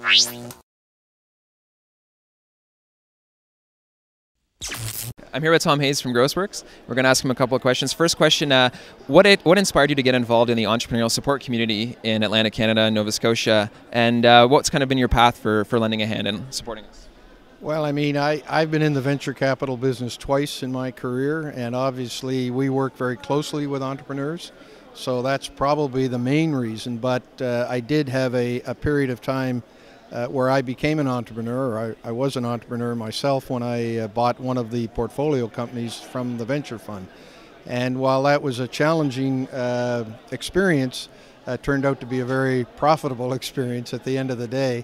I'm here with Tom Hayes from Grossworks. We're going to ask him a couple of questions. First question, what inspired you to get involved in the entrepreneurial support community in Atlantic Canada and Nova Scotia, and what's kind of been your path for lending a hand and supporting us? Well, I mean, I've been in the venture capital business twice in my career, and obviously we work very closely with entrepreneurs, so that's probably the main reason. But I did have a period of time where I became an entrepreneur. I was an entrepreneur myself when I bought one of the portfolio companies from the venture fund. And while that was a challenging experience, turned out to be a very profitable experience at the end of the day.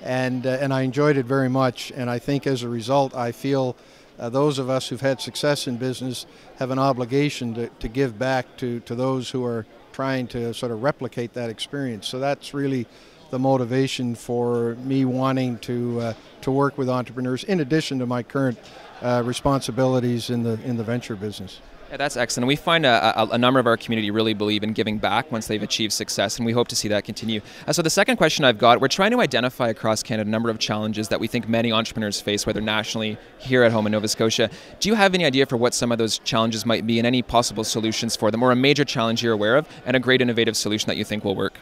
And I enjoyed it very much. And I think as a result, I feel those of us who've had success in business have an obligation to give back to those who are trying to sort of replicate that experience. So that's really the motivation for me wanting to work with entrepreneurs, in addition to my current responsibilities in the venture business. Yeah, that's excellent. We find a number of our community really believe in giving back once they've achieved success, and we hope to see that continue. So the second question I've got, we're trying to identify across Canada a number of challenges that we think many entrepreneurs face, whether nationally, here at home in Nova Scotia. Do you have any idea for what some of those challenges might be and any possible solutions for them, or a major challenge you're aware of and a great innovative solution that you think will work?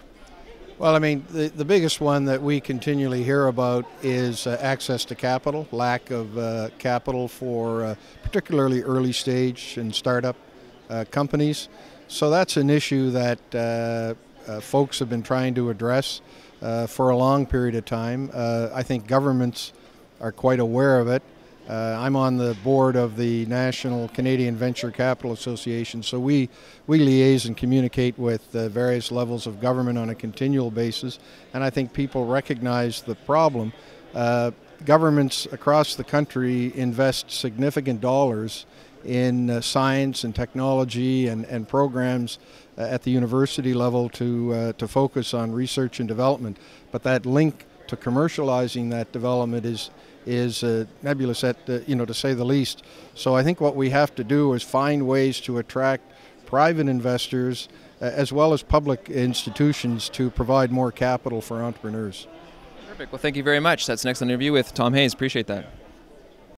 Well, I mean, the biggest one that we continually hear about is access to capital, lack of capital for particularly early stage and startup companies. So that's an issue that folks have been trying to address for a long period of time. I think governments are quite aware of it. I'm on the board of the National Canadian Venture Capital Association, so we liaise and communicate with various levels of government on a continual basis, and I think people recognize the problem. Governments across the country invest significant dollars in science and technology and programs at the university level to focus on research and development, but that link to commercializing that development is nebulous, to say the least. So I think what we have to do is find ways to attract private investors as well as public institutions to provide more capital for entrepreneurs. Perfect. Well, thank you very much. That's an excellent interview with Tom Hayes. Appreciate that.